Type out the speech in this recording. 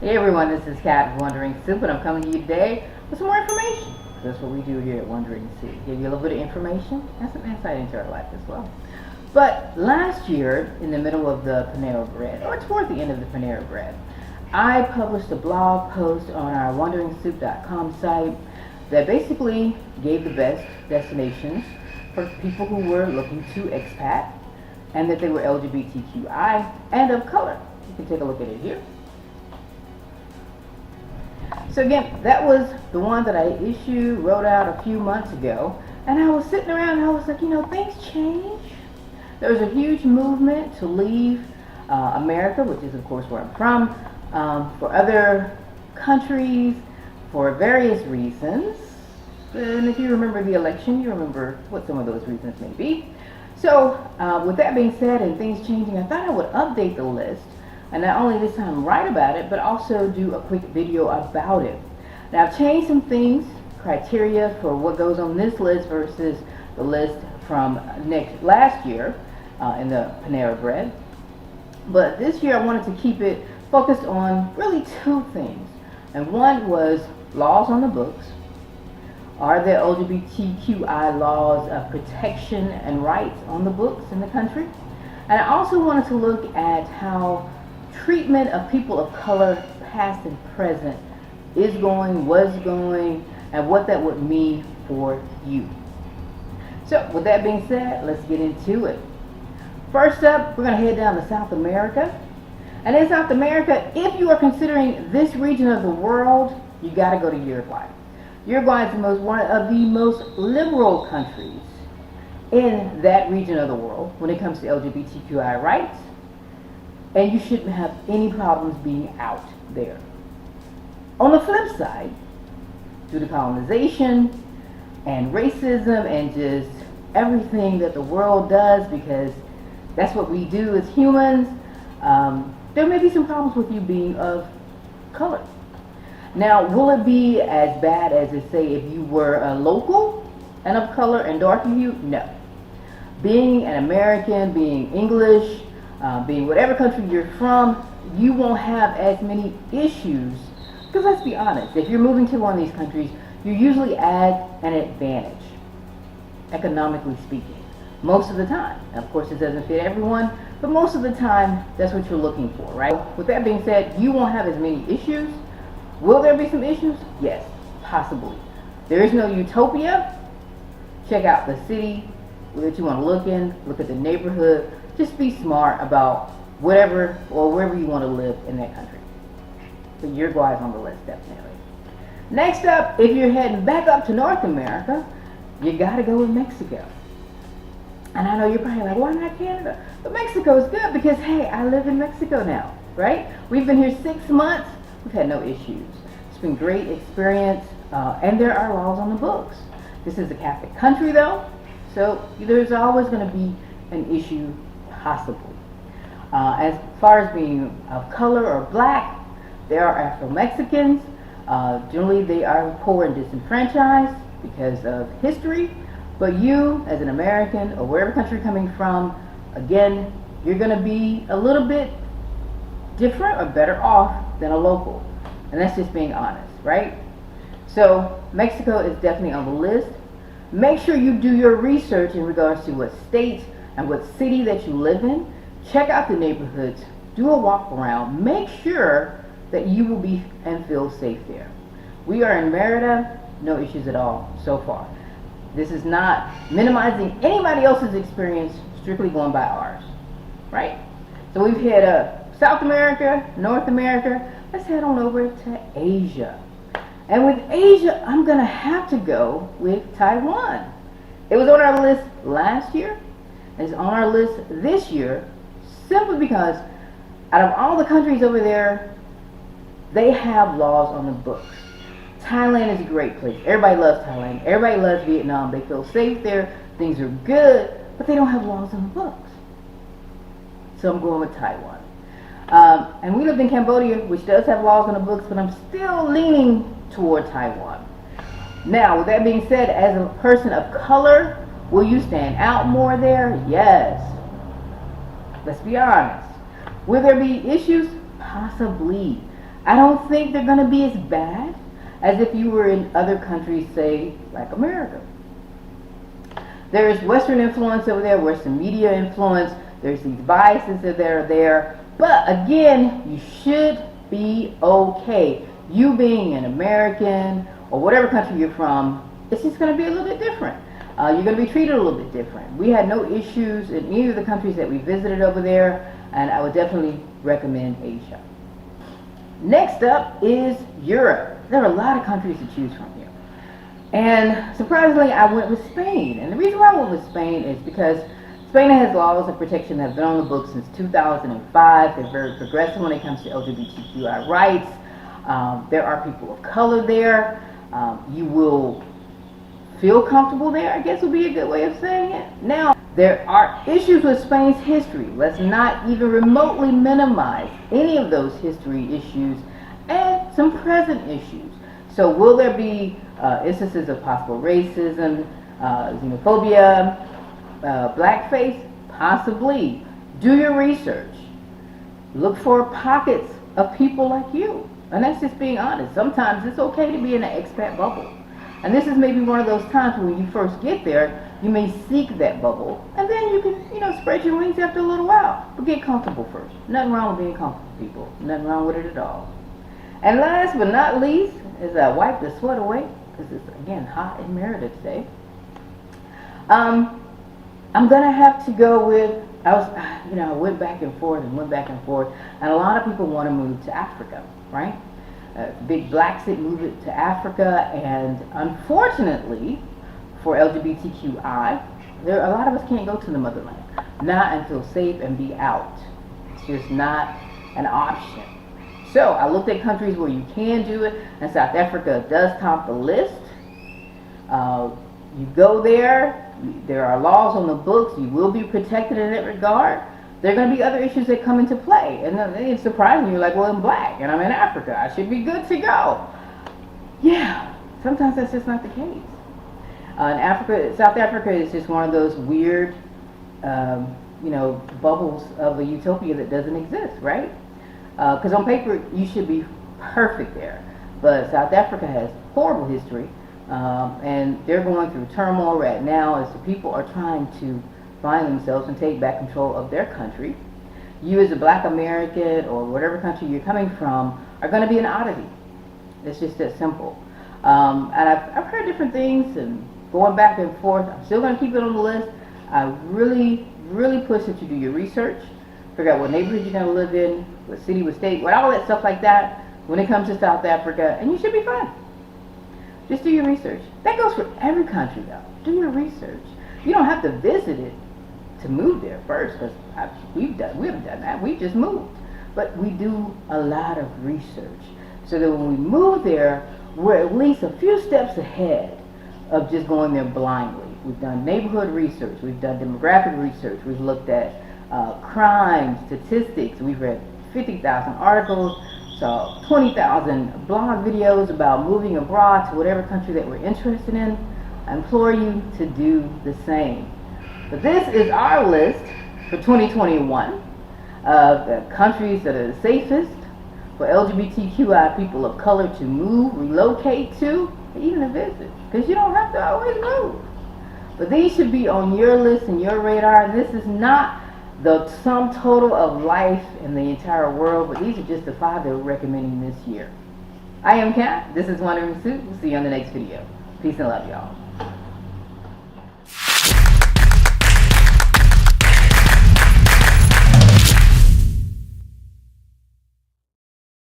Hey everyone, this is Kat of Wondering Soup, and I'm coming to you today with some more information. That's what we do here at Wondering Soup. Give you a little bit of information and some insight into our life as well. But last year, in the middle of the Panera Bread, or toward the end of the Panera Bread, I published a blog post on our wonderingsoup.com site that basically gave the best destinations for people who were looking to expat and that they were LGBTQI and of color. You can take a look at it here. So again, that was the one that I wrote out a few months ago, and I was sitting around and I was like, things change. There was a huge movement to leave America, which is of course where I'm from, for other countries for various reasons. And if you remember the election, you remember what some of those reasons may be. So with that being said and things changing, I thought I would update the list. And not only this time write about it, but also do a quick video about it. Now I've changed some things, criteria for what goes on this list versus the list from last year in the Panera Bread. But this year I wanted to keep it focused on really two things. And one was laws on the books. Are there LGBTQI laws of protection and rights on the books in the country? And I also wanted to look at how treatment of people of color, past and present, was going, and what that would mean for you. So, with that being said, let's get into it. First up, we're going to head down to South America. And in South America, if you are considering this region of the world, you got to go to Uruguay. Uruguay is one of the most liberal countries in that region of the world when it comes to LGBTQI rights. And you shouldn't have any problems being out there. On the flip side, due to colonization and racism and just everything that the world does, because that's what we do as humans, there may be some problems with you being of color. Now, will it be as bad as, say, if you were a local and of color and darker hue? No. Being an American, being English, being whatever country you're from, you won't have as many issues. Because let's be honest, if you're moving to one of these countries, you usually add an advantage, economically speaking, most of the time. Now, of course, it doesn't fit everyone, but most of the time, that's what you're looking for, right? With that being said, you won't have as many issues. Will there be some issues? Yes, possibly. There is no utopia. Check out the city that you want to look at the neighborhood. Just be smart about whatever or wherever you want to live in that country. But Uruguay is on the list, definitely. Next up, if you're heading back up to North America, you got to go with Mexico. And I know you're probably like, why not Canada? But Mexico is good because, hey, I live in Mexico now, right? We've been here 6 months. We've had no issues. It's been a great experience, and there are laws on the books. This is a Catholic country, though, so there's always going to be an issue, possibly. As far as being of color or black, there are Afro-Mexicans. Generally, they are poor and disenfranchised because of history. But you, as an American or wherever country you're coming from, again, you're going to be a little bit different or better off than a local. And that's just being honest, right? So Mexico is definitely on the list. Make sure you do your research in regards to what state and what city that you live in. Check out the neighborhoods. Do a walk around. Make sure that you will be and feel safe there. We are in Merida. No issues at all so far. This is not minimizing anybody else's experience, strictly going by ours, right? So we've hit South America, North America. Let's head on over to Asia. And with Asia, I'm going to have to go with Taiwan. It was on our list last year. It's on our list this year simply because out of all the countries over there, they have laws on the books. Thailand is a great place. Everybody loves Thailand. Everybody loves Vietnam. They feel safe there. Things are good, but they don't have laws on the books. So I'm going with Taiwan. And we lived in Cambodia, which does have laws on the books, but I'm still leaning toward Taiwan. Now, with that being said, as a person of color, will you stand out more there? Yes. Let's be honest. Will there be issues? Possibly. I don't think they're going to be as bad as if you were in other countries, say, like America. There's Western influence over there, Western media influence, there's these biases that are there, but again, you should be okay. You being an American, or whatever country you're from, it's just going to be a little bit different. You're going to be treated a little bit different. We had no issues in any of the countries that we visited over there, and I would definitely recommend Asia. Next up is Europe. There are a lot of countries to choose from here. And surprisingly, I went with Spain. And the reason why I went with Spain is because Spain has laws of protection that have been on the books since 2005. They're very progressive when it comes to LGBTQI rights. There are people of color there. You will feel comfortable there, I guess would be a good way of saying it. Now, there are issues with Spain's history. Let's not even remotely minimize any of those history issues and some present issues. So will there be instances of possible racism, xenophobia, blackface? Possibly. Do your research. Look for pockets of people like you. And that's just being honest. Sometimes it's okay to be in an expat bubble. And this is maybe one of those times when you first get there, you may seek that bubble, and then you can, spread your wings after a little while. But get comfortable first. Nothing wrong with being comfortable, people. Nothing wrong with it at all. And last but not least, as I wipe the sweat away, because it's, again, hot in Merida today, I'm going to have to go with, I went back and forth, and a lot of people want to move to Africa, right? Big Blacksit movement to Africa, and unfortunately for LGBTQI, a lot of us can't go to the motherland, not until safe and be out. It's just not an option. So I looked at countries where you can do it, and South Africa does top the list. You go there, there are laws on the books, you will be protected in that regard. There are going to be other issues that come into play, and then it's surprising. You're like, well, I'm black and I'm in Africa, I should be good to go. Yeah, sometimes that's just not the case. South Africa is just one of those weird, bubbles of a utopia that doesn't exist, right? Because on paper, you should be perfect there, but South Africa has horrible history, and they're going through turmoil right now as the people are trying to find themselves and take back control of their country. You as a black American or whatever country you're coming from are going to be an oddity. It's just that simple. And I've heard different things and going back and forth. I'm still going to keep it on the list. I really, really push that you do your research. Figure out what neighborhood you're going to live in, what city, what state, what all that stuff like that when it comes to South Africa, and you should be fine. Just do your research. That goes for every country though. Do your research. You don't have to visit it to move there first, because we haven't done that. We just moved. But we do a lot of research so that when we move there, we're at least a few steps ahead of just going there blindly. We've done neighborhood research, we've done demographic research, we've looked at crime statistics, we've read 50,000 articles, so 20,000 blog videos about moving abroad to whatever country that we're interested in. I implore you to do the same. But this is our list for 2021 of the countries that are the safest for LGBTQI people of color to move, relocate to, or even to visit. Because you don't have to always move. But these should be on your list and your radar. This is not the sum total of life in the entire world, but these are just the 5 that we're recommending this year. I am Kat. This is Wondering Suit. We'll see you on the next video. Peace and love, y'all.